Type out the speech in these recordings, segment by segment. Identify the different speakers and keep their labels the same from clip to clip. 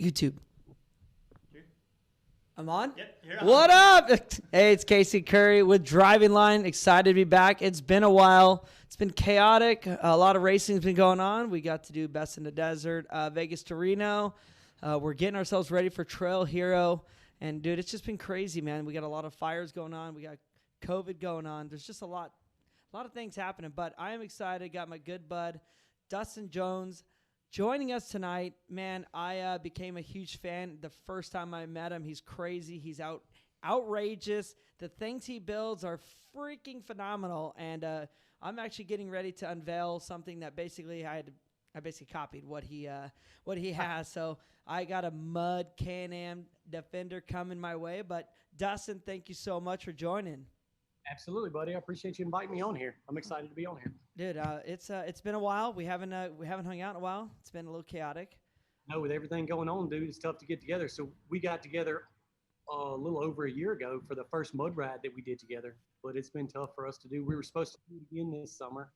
Speaker 1: YouTube. I'm on?
Speaker 2: Yep, you're on.
Speaker 1: What up? Hey, it's Casey Currie with Driving Line. Excited to be back. It's been a while. It's been chaotic. A lot of racing has been going on. We got to do Best in the Desert, Vegas to Reno. We're getting ourselves ready for Trail Hero. And, dude, it's just been crazy, man. We got a lot of fires going on. We got COVID going on. There's just a lot of things happening. But I am excited. Got my good bud, Dustin Jones, joining us tonight. Man, I became a huge fan the first time I met him. He's crazy. He's outrageous. The things he builds are freaking phenomenal. And I'm actually getting ready to unveil something that basically I basically copied what he has. So I got a mud Can-Am Defender coming my way. But Dustin, thank you so much for joining.
Speaker 3: Absolutely, buddy. I appreciate you inviting me on here. I'm excited to be on here.
Speaker 1: Dude, it's been a while. We haven't hung out in a while. It's been a little chaotic.
Speaker 3: No, with everything going on, dude, it's tough to get together. So we got together a little over a year ago for the first mud ride that we did together. But it's been tough for us to do. We were supposed to do it again this summer,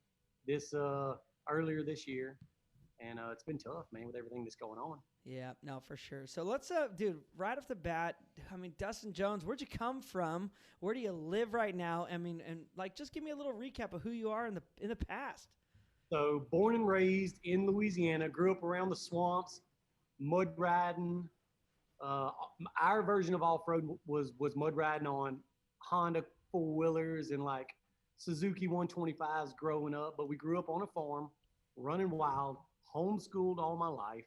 Speaker 3: earlier this year, and it's been tough, man, with everything that's going on.
Speaker 1: Yeah, no, for sure. So let's, dude, right off the bat, I mean, Dustin Jones, where'd you come from? Where do you live right now? I mean, and like, just give me a little recap of who you are in the past.
Speaker 3: So born and raised in Louisiana, grew up around the swamps, mud riding. Our version of off-road was mud riding on Honda four-wheelers and like Suzuki 125s growing up. But we grew up on a farm, running wild, homeschooled all my life.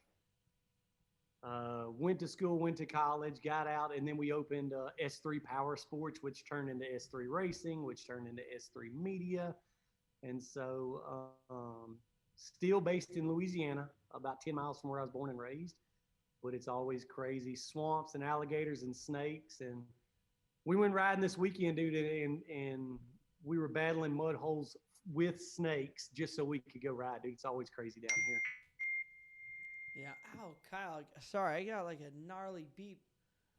Speaker 3: Went to school, went to college, got out, and then we opened S3 Power Sports, which turned into S3 Racing, which turned into S3 Media. And so still based in Louisiana, about 10 miles from where I was born and raised. But it's always crazy swamps and alligators and snakes. And we went riding this weekend, dude, and we were battling mud holes with snakes just so we could go ride, dude. It's always crazy down here.
Speaker 1: Yeah. Ow, Kyle. Sorry, I got like a gnarly beep.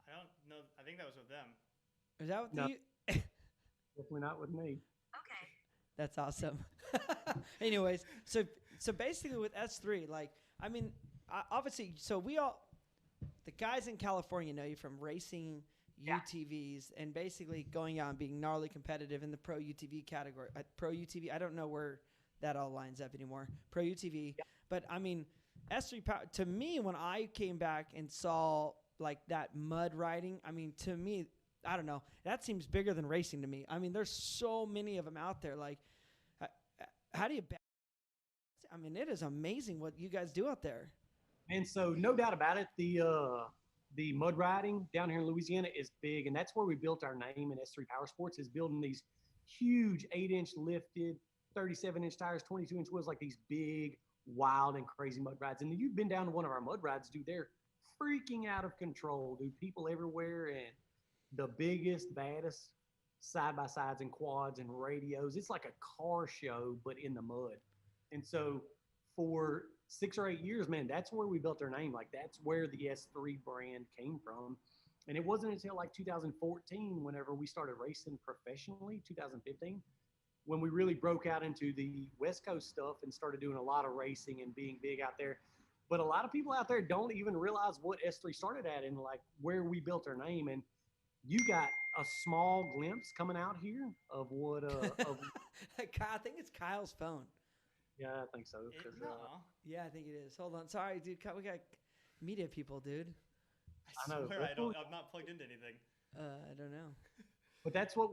Speaker 2: I don't know. I think that was with them.
Speaker 1: Is that with
Speaker 3: No.
Speaker 1: you?
Speaker 3: Definitely not with me.
Speaker 4: Okay.
Speaker 1: That's awesome. Anyways, so basically with S3, like, I mean, obviously, so the guys in California know you from racing UTVs and basically going out and being gnarly competitive in the Pro UTV category. Pro UTV, I don't know where that all lines up anymore. Pro UTV. Yeah. But, I mean, S3 Power, to me, when I came back and saw, like, that mud riding, I mean, to me, I don't know, that seems bigger than racing to me. I mean, there's so many of them out there. Like, how do you I mean, it is amazing what you guys do out there.
Speaker 3: And so, no doubt about it, the mud riding down here in Louisiana is big, and that's where we built our name in S3 Power Sports, is building these huge 8-inch lifted, 37-inch tires, 22-inch wheels, like these big, wild and crazy mud rides. And you've been down to one of our mud rides, dude. They're freaking out of control, dude. People everywhere, and the biggest, baddest side-by-sides and quads and radios. It's like a car show, but in the mud. And so for 6 or 8 years, man, that's where we built our name. Like, that's where the S3 brand came from. And it wasn't until like 2014, whenever we started racing professionally, 2015, when we really broke out into the West Coast stuff and started doing a lot of racing and being big out there. But a lot of people out there don't even realize what S3 started at and like where we built our name. And you got a small glimpse coming out here of what
Speaker 1: I think it's Kyle's phone.
Speaker 3: Yeah, I think so.
Speaker 1: Yeah, I think it is. Hold on. Sorry, dude. We got media people, dude.
Speaker 2: I swear I'm not plugged into anything.
Speaker 1: I don't know.
Speaker 3: But that's what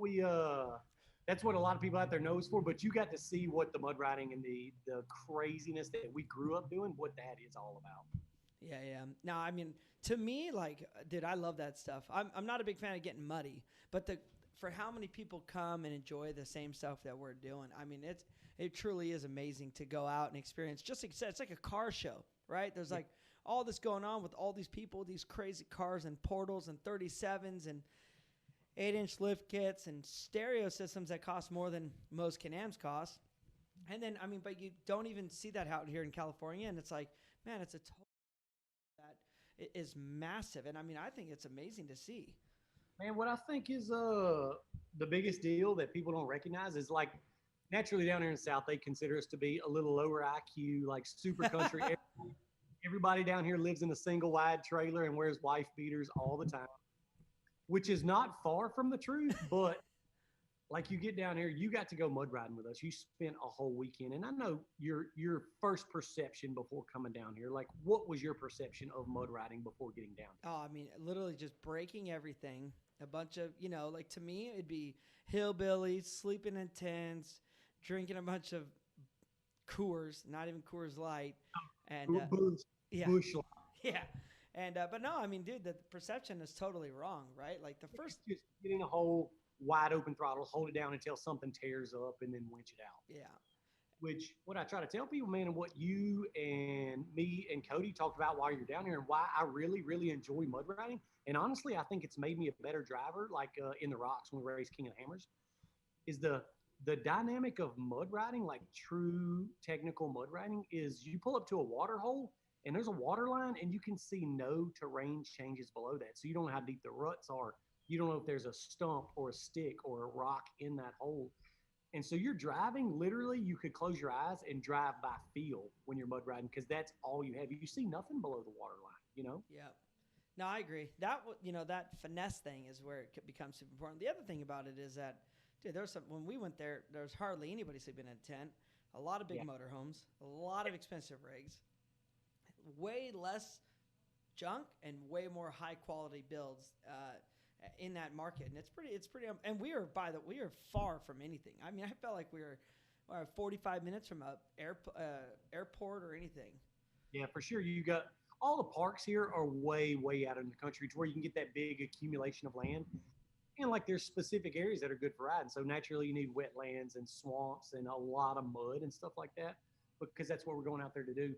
Speaker 3: that's what a lot of people out there knows for. But you got to see what the mud riding and the craziness that we grew up doing, what that is all about.
Speaker 1: Yeah. No, I mean, to me, like, dude, I love that stuff. I'm not a big fan of getting muddy, but for how many people come and enjoy the same stuff that we're doing, I mean, it truly is amazing to go out and experience. Just like you said, it's like a car show, right? There's like all this going on with all these people, these crazy cars and portals and 37s and 8-inch lift kits and stereo systems that cost more than most Can-Ams cost. And then, I mean, but you don't even see that out here in California. And it's like, man, it's a total that is massive. And I mean, I think it's amazing to see.
Speaker 3: Man, what I think is the biggest deal that people don't recognize is like naturally down here in the South, they consider us to be a little lower IQ, like super country. Everybody down here lives in a single wide trailer and wears wife beaters all the time, which is not far from the truth. But like you get down here, you got to go mud riding with us. You spent a whole weekend, and I know your first perception before coming down here. Like, what was your perception of mud riding before getting down here?
Speaker 1: Oh, I mean, literally just breaking everything. A bunch of, like to me, it'd be hillbillies sleeping in tents, drinking a bunch of Coors, not even Coors Light, and
Speaker 3: Bush light.
Speaker 1: yeah. And but no, I mean, dude, the perception is totally wrong, right? Like the first,
Speaker 3: just get in a whole wide open throttle, hold it down until something tears up, and then winch it out.
Speaker 1: Yeah.
Speaker 3: Which what I try to tell people, man, and what you and me and Cody talked about while you're down here, and why I really, really enjoy mud riding. And honestly, I think it's made me a better driver. Like in the rocks when we race King of the Hammers, is the dynamic of mud riding, like true technical mud riding, is you pull up to a water hole and there's a water line and you can see no terrain changes below that. So you don't know how deep the ruts are. You don't know if there's a stump or a stick or a rock in that hole. And so you're driving, literally, you could close your eyes and drive by feel when you're mud riding because that's all you have. You see nothing below the water line,
Speaker 1: Yeah. No, I agree. That, that finesse thing is where it becomes super important. The other thing about it is that, dude, when we went there, there was hardly anybody sleeping in a tent, a lot of big motorhomes, a lot of expensive rigs, way less junk and way more high quality builds in that market. And it's pretty, and we are far from anything. I mean, I felt like we were 45 minutes from a airport or anything.
Speaker 3: Yeah, for sure. You got all the parks here are way, way out in the country to where you can get that big accumulation of land. And like there's specific areas that are good for riding. So naturally you need wetlands and swamps and a lot of mud and stuff like that because that's what we're going out there to do.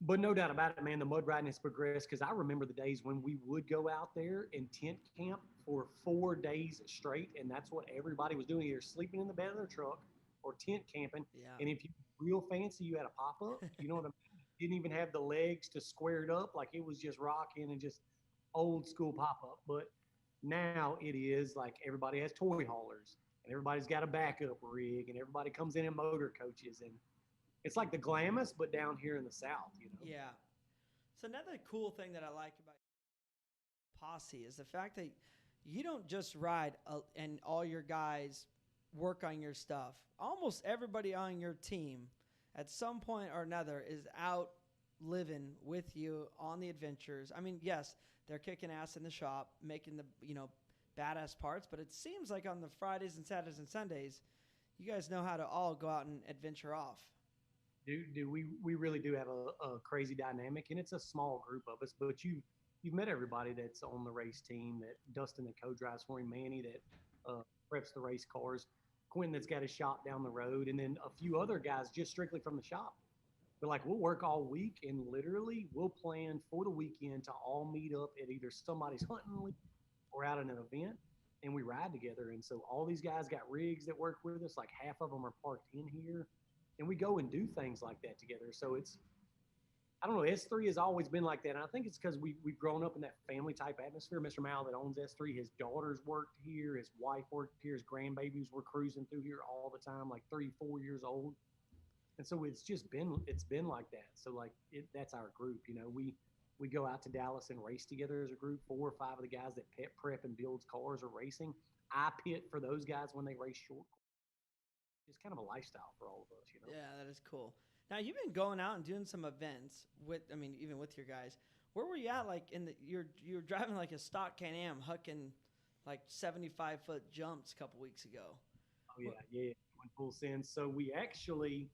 Speaker 3: But no doubt about it, man, the mud riding has progressed because I remember the days when we would go out there and tent camp for 4 days straight. And that's what everybody was doing, either sleeping in the bed of their truck or tent camping.
Speaker 1: Yeah.
Speaker 3: And if you were real fancy, you had a pop-up. You know what I mean? Didn't even have the legs to square it up. Like it was just rocking and just old school pop-up. But now it is like everybody has toy haulers and everybody's got a backup rig and everybody comes in motor coaches. And it's like the Glamis, but down here in the South,
Speaker 1: Yeah. So another cool thing that I like about Posse is the fact that you don't just ride and all your guys work on your stuff. Almost everybody on your team at some point or another is out living with you on the adventures. I mean, yes, they're kicking ass in the shop, making the, badass parts, but it seems like on the Fridays and Saturdays and Sundays, you guys know how to all go out and adventure off.
Speaker 3: Dude, we really do have a crazy dynamic, and it's a small group of us, but you've met everybody that's on the race team, that Dustin that co-drives for him, Manny that preps the race cars, Quentin that's got a shop down the road, and then a few other guys just strictly from the shop. But like we'll work all week and literally we'll plan for the weekend to all meet up at either somebody's hunting league or out at an event and we ride together. And so all these guys got rigs that work with us, like half of them are parked in here and we go and do things like that together. So it's, I don't know, S3 has always been like that. And I think it's because we've grown up in that family type atmosphere. Mr. Mal that owns S3, his daughters worked here, his wife worked here, his grandbabies were cruising through here all the time, like 3, 4 years old. And so it's been like that. So like that's our group, we go out to Dallas and race together as a group. 4 or 5 of the guys that prep and builds cars are racing. I pit for those guys when they race short. It's kind of a lifestyle for all of us,
Speaker 1: Yeah, that is cool. Now you've been going out and doing some events even with your guys. Where were you at? Like you're driving like a stock Can-Am, hucking like 75-foot jumps a couple weeks ago.
Speaker 3: Oh yeah, went full send. So we actually,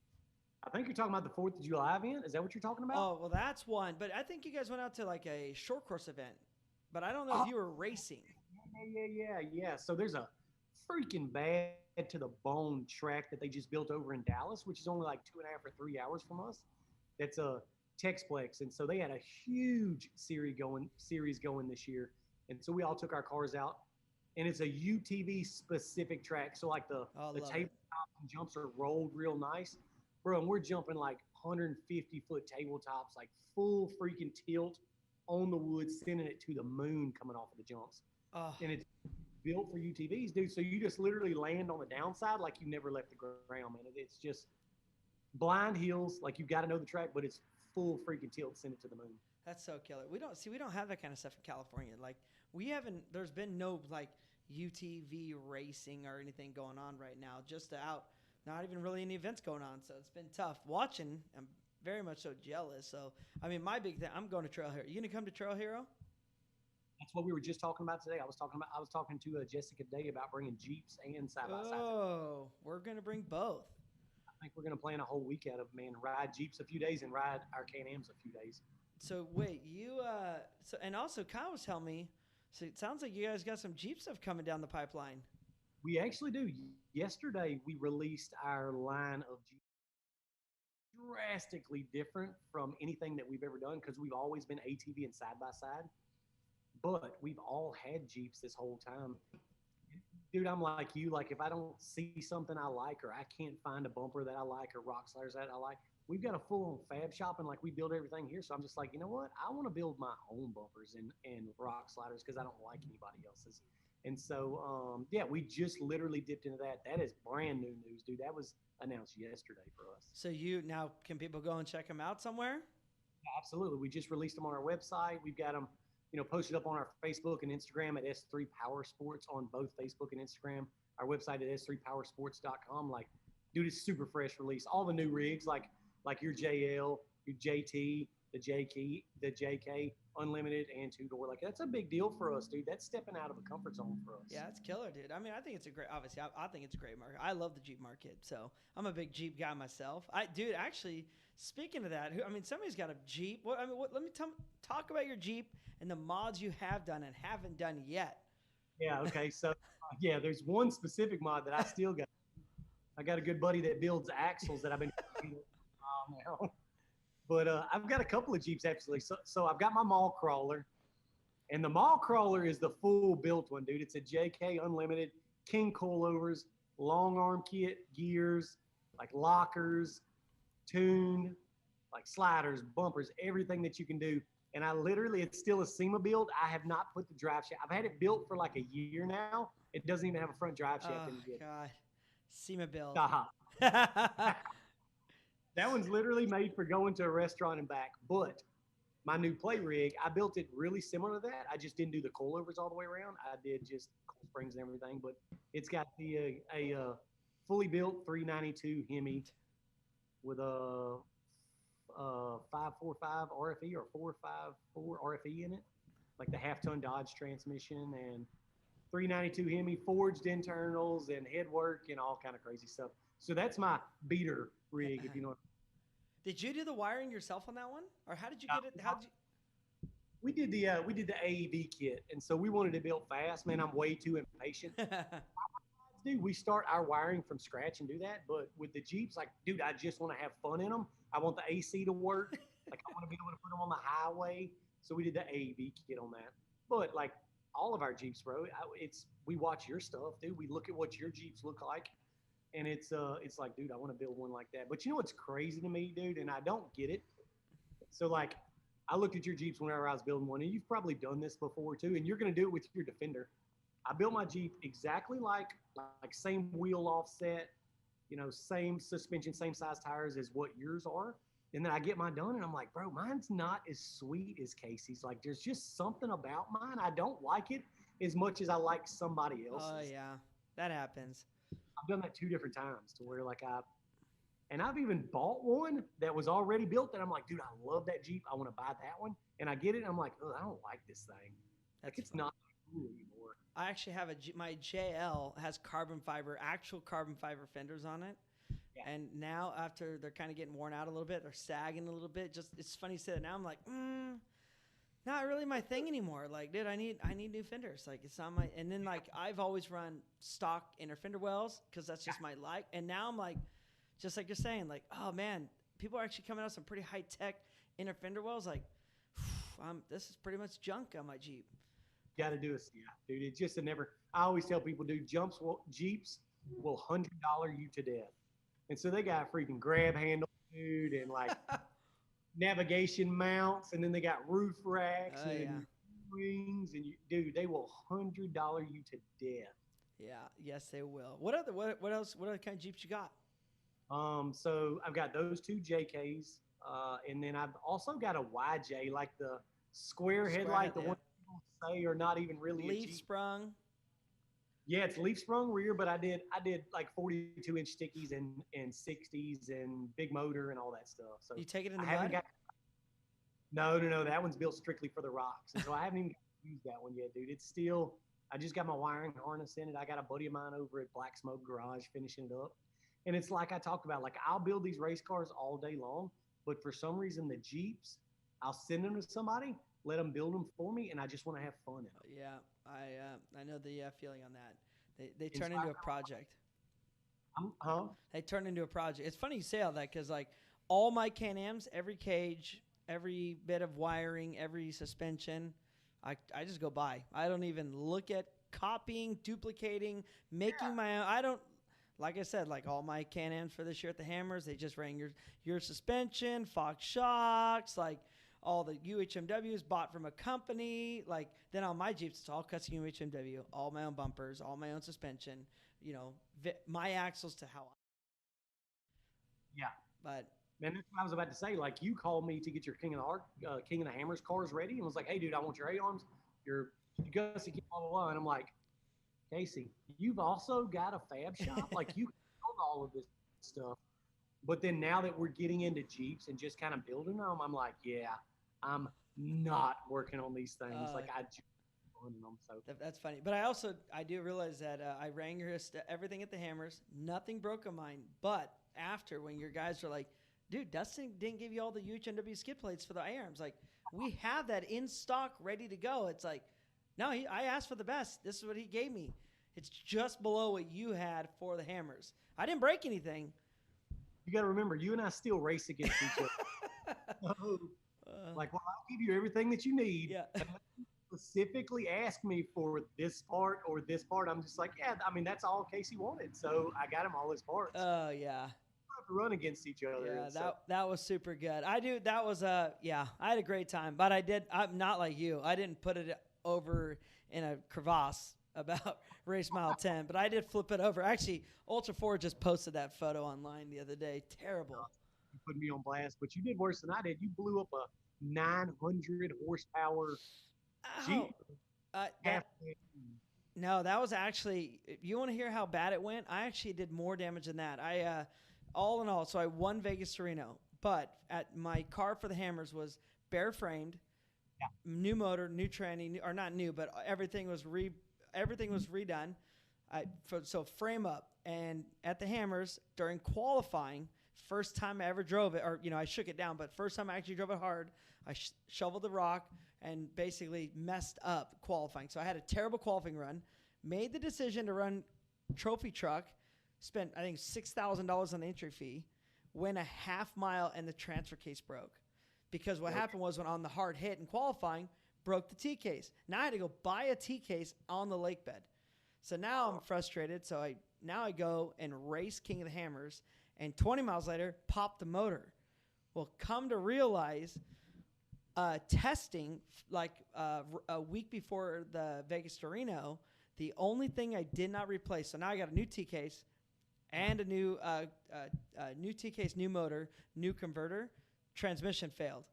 Speaker 3: I think you're talking about the 4th of July event. Is that what you're talking about?
Speaker 1: Oh, well, that's one. But I think you guys went out to like a short course event. But I don't know if you were racing.
Speaker 3: Yeah. So there's a freaking bad to the bone track that they just built over in Dallas, which is only like 2.5 or 3 hours from us. That's Texplex, and so they had a huge series going this year. And so we all took our cars out, and it's a UTV specific track. So like the
Speaker 1: love it.
Speaker 3: tabletop jumps are rolled real nice, bro. And we're jumping like 150-foot tabletops, like full freaking tilt on the wood, sending it to the moon coming off of the jumps.
Speaker 1: Oh,
Speaker 3: And it's built for UTVs, dude. So you just literally land on the downside like you never left the ground, man. It's just blind hills, like you got to know the track, but it's full freaking tilt, send it to the moon.
Speaker 1: that's so killer. We don't have that kind of stuff in California. Like we haven't. There's been no like UTV racing or anything going on right now. Just out. Not even really any events going on. So it's been tough watching. I'm very much so jealous. So I mean, my big thing. I'm going to Trail Hero. You gonna come to Trail Hero?
Speaker 3: That's what we were just talking about today. I was talking to Jessica today about bringing Jeeps and side by sides.
Speaker 1: Oh, we're gonna bring both.
Speaker 3: I think we're gonna plan a whole week out of, man, ride Jeeps a few days and ride our Can-Ams a few days.
Speaker 1: So wait, you so and also Kyle was telling me. So it sounds like you guys got some Jeep stuff coming down the pipeline.
Speaker 3: We actually do. Yesterday we released our line of Jeeps, drastically different from anything that we've ever done because we've always been ATV and side by side. But we've all had Jeeps this whole time. Dude, I'm like you. Like, if I don't see something I like, or I can't find a bumper that I like, or rock sliders that I like, we've got a full fab shop, and like we build everything here. So I'm just like, you know what? I want to build my own bumpers and rock sliders because I don't like anybody else's. And so, yeah, we just literally dipped into that. That is brand new news, dude. That was announced yesterday for us.
Speaker 1: So you now can people go and check them out somewhere?
Speaker 3: Absolutely. We just released them on our website. We've got them, posted up on our Facebook and Instagram at S3 Power Sports on both Facebook and Instagram. Our website at s3powersports.com. Like, dude, it's super fresh release. All the new rigs, like your JL, your JT, the JK, Unlimited, and two-door. Like, that's a big deal for us, dude. That's stepping out of a comfort zone for us.
Speaker 1: Yeah, it's killer, dude. I mean, I think it's a great. Obviously, I think it's a great market. I love the Jeep market, so I'm a big Jeep guy myself. Dude, actually, speaking of that, somebody's got a Jeep. Let me talk about your Jeep and the mods you have done and haven't done yet.
Speaker 3: Yeah. Okay. So, yeah, there's one specific mod that I still got. I got a good buddy that builds axles that I've been now. But I've got a couple of Jeeps actually. So I've got my mall crawler, and the mall crawler is the full built one, dude. It's a JK Unlimited, king coilovers, long arm kit, gears, like lockers, tuned, like sliders, bumpers, everything that you can do. And it's still a SEMA build. I have not put the drive shaft. I've had it built for like a year now. It doesn't even have a front drive shaft in it yet.
Speaker 1: God, SEMA build.
Speaker 3: That one's literally made for going to a restaurant and back. But my new play rig, I built it really similar to that. I just didn't do the coilovers all the way around. I did just coil springs and everything. But it's got a fully built 392 Hemi with a 545 RFE or 454 RFE in it, like the half-ton Dodge transmission, and 392 Hemi, forged internals and headwork and all kind of crazy stuff. So that's my beater rig, if you know what.
Speaker 1: Did you do the wiring yourself on that one, or how did you get it? How did you?
Speaker 3: We did the AEV kit, and so we wanted it built fast. Man, I'm way too impatient. Dude, we start our wiring from scratch and do that. But with the Jeeps, like, dude, I just want to have fun in them. I want the AC to work. Like, I want to be able to put them on the highway. So we did the AEV kit on that. But like all of our Jeeps, bro, we watch your stuff, dude. We look at what your Jeeps look like. And it's like, dude, I want to build one like that. But you know what's crazy to me, dude? And I don't get it. So like, I looked at your Jeeps whenever I was building one, and you've probably done this before too. And you're going to do it with your Defender. I built my Jeep exactly like same wheel offset, same suspension, same size tires as what yours are. And then I get mine done, and I'm like, bro, mine's not as sweet as Casey's. Like, there's just something about mine. I don't like it as much as I like somebody else's.
Speaker 1: Oh yeah, that happens.
Speaker 3: I've done that 2 different times to where like I've even bought one that was already built that I'm like, dude, I love that Jeep. I want to buy that one. And I get it, and I'm like, oh, I don't like this thing. Like, it's not cool anymore.
Speaker 1: I actually have my JL has actual carbon fiber fenders on it. Yeah. And now after they're kind of getting worn out a little bit, they're sagging a little bit. Just, it's funny you say that now. I'm like, not really my thing anymore. Like, dude, I need new fenders. Like, it's not my, and then like, I've always run stock inner fender wells because that's just my like. And now I'm like, just like you're saying, like, oh man, people are actually coming out with some pretty high tech inner fender wells, like, this is pretty much junk on my Jeep.
Speaker 3: Got to do it, yeah, dude. It's just a never. I always tell people, dude, Jeeps will $100 you to death, and so they got freaking grab handle, dude, and like navigation mounts, and then they got roof racks and wings, and dude, they will $100 you to death.
Speaker 1: Yeah, yes, they will. What else? What other kind of Jeeps you got?
Speaker 3: So I've got those two JKs, and then I've also got a YJ, like the square headlight, the one people say are not even really
Speaker 1: leaf sprung.
Speaker 3: Yeah, it's leaf sprung rear, but I did like 42-inch stickies and 60s and big motor and all that stuff. So
Speaker 1: you take it in the mud?
Speaker 3: No. That one's built strictly for the rocks, and so I haven't even used that one yet, dude. It's still. I just got my wiring harness in it. I got a buddy of mine over at Black Smoke Garage finishing it up. And it's like I talked about, like I'll build these race cars all day long, but for some reason the Jeeps, I'll send them to somebody, let them build them for me, and I just want to have fun in them.
Speaker 1: Yeah, I know the feeling on that. They turn into a project. They turn into a project. It's funny you say all that because like all my Can-Ams, every cage, every bit of wiring, every suspension, I just go buy. I don't even look at copying, duplicating, making my own. I don't. Like I said, like all my Can-Ams for this year at the Hammers, they just ran your suspension, Fox shocks, like all the UHMWs bought from a company. Like then on my Jeeps, it's all custom UHMW, all my own bumpers, all my own suspension, my axles to how I.
Speaker 3: Yeah.
Speaker 1: But
Speaker 3: man, that's what I was about to say. Like you called me to get your King of the Hammers cars ready, and was like, "Hey, dude, I want your A-arms, your gusset, blah blah blah." And I'm like, Casey, you've also got a fab shop. Like you build all of this stuff. But then now that we're getting into Jeeps and just kind of building them, I'm like, yeah, I'm not working on these things. Like I just running them. So
Speaker 1: that's funny. But I do realize that I rang everything at the Hammers. Nothing broke on mine. But after when your guys were like, dude, Dustin didn't give you all the UHMW skid plates for the A-arms. Like we have that in stock ready to go. It's like, no, I asked for the best. This is what he gave me. It's just below what you had for the Hammers. I didn't break anything.
Speaker 3: You got to remember, you and I still race against each other. So, like, well, I'll give you everything that you need.
Speaker 1: Yeah.
Speaker 3: Specifically ask me for this part or this part. I'm just like, yeah, I mean, that's all Casey wanted. So I got him all his parts.
Speaker 1: Oh, yeah.
Speaker 3: Have to run against each other.
Speaker 1: Yeah, that was super good. I had a great time. But I'm not like you. I didn't put it over in a crevasse about race mile 10, but I did flip it over. Actually, Ultra 4 just posted that photo online the other day. Terrible.
Speaker 3: You put me on blast, but you did worse than I did. You blew up a 900 horsepower Jeep.
Speaker 1: No, that was actually, if you want to hear how bad it went, I actually did more damage than that. All in all, so I won Vegas to Reno, but my car for the Hammers was bare framed.
Speaker 3: Yeah.
Speaker 1: New motor, new tranny, or not new, but everything was redone. So frame up, and at the Hammers during qualifying, first time I ever drove it, or I shook it down, but first time I actually drove it hard, I shoveled the rock and basically messed up qualifying. So I had a terrible qualifying run. Made the decision to run trophy truck. Spent I think $6,000 on the entry fee. Went a half mile and the transfer case broke. Because what happened was when on the hard hit in qualifying, broke the T-case. Now I had to go buy a T-case on the lake bed. So now I'm frustrated. So I go and race King of the Hammers, and 20 miles later, pop the motor. Well, come to realize, testing like a week before the Vegas to Reno, the only thing I did not replace. So now I got a new T-case and a new T-case, new motor, new converter. Transmission failed.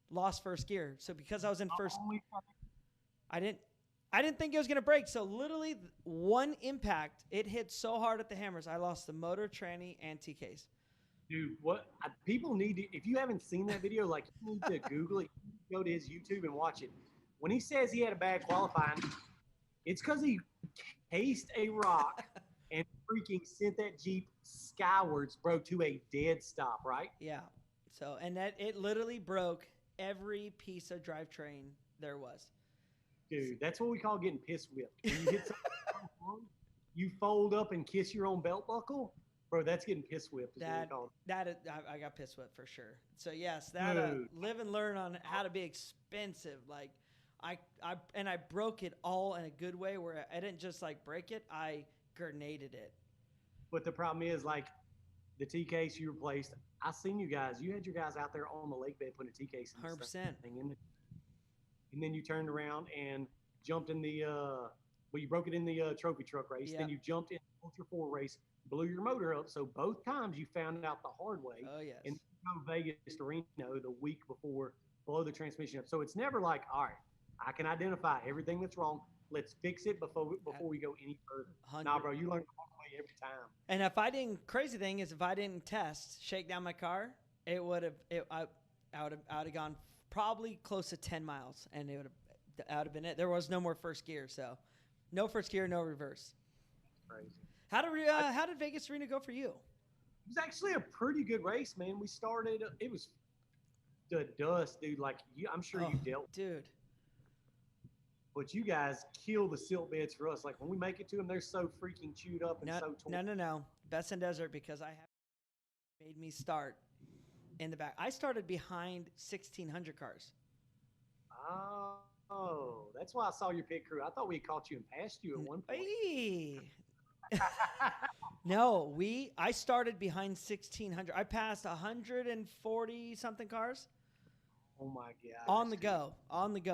Speaker 1: Lost first gear. So because I was in first, I didn't think it was going to break. So literally one impact, it hit so hard at the Hammers, I lost the motor, tranny, and T-case.
Speaker 3: Dude, people need to, if you haven't seen that video, like you need to Google it, go to his YouTube and watch it. When he says he had a bad qualifying, it's because he cased a rock and freaking sent that Jeep skywards, broke to a dead stop, right?
Speaker 1: Yeah. So, and that it literally broke every piece of drivetrain there was.
Speaker 3: Dude, that's what we call getting piss whipped. When you hit something, you fold up and kiss your own belt buckle. Bro, that's getting piss whipped. Is what we call it.
Speaker 1: I got piss whipped for sure. So yes, that live and learn on how to be expensive. Like I broke it all in a good way where I didn't just like break it, I grenaded it.
Speaker 3: But the problem is, like, the T case you replaced. I seen you guys. You had your guys out there on the lake bed putting a T case in.
Speaker 1: 100%.
Speaker 3: And then you turned around and jumped in the you broke it in the trophy truck race.
Speaker 1: Yep.
Speaker 3: Then you jumped in the Ultra 4 race, blew your motor up. So both times you found out the hard way.
Speaker 1: Oh yes.
Speaker 3: And Vegas to Reno the week before, blow the transmission up. So it's never like, all right, I can identify everything that's wrong. Let's fix it before we go any further.
Speaker 1: 100.
Speaker 3: Nah, bro, you learn the hard way every time.
Speaker 1: And crazy thing is, if I didn't shake down my car, I would have gone probably close to 10 miles, and that would have been it. There was no more first gear, so no first gear, no reverse.
Speaker 3: Crazy.
Speaker 1: How did Vegas Arena go for you?
Speaker 3: It was actually a pretty good race, man. We started. It was the dust, dude. Like I'm sure you dealt,
Speaker 1: dude.
Speaker 3: But you guys kill the silt beds for us. Like when we make it to them, they're so freaking chewed up and so torn.
Speaker 1: No. Best in Desert, because made me start in the back. I started behind 1,600 cars.
Speaker 3: Oh, that's why I saw your pit crew. I thought we had caught you and passed you at one point.
Speaker 1: Hey. No, I started behind 1,600. I passed 140 something cars.
Speaker 3: Oh my God.
Speaker 1: On the go.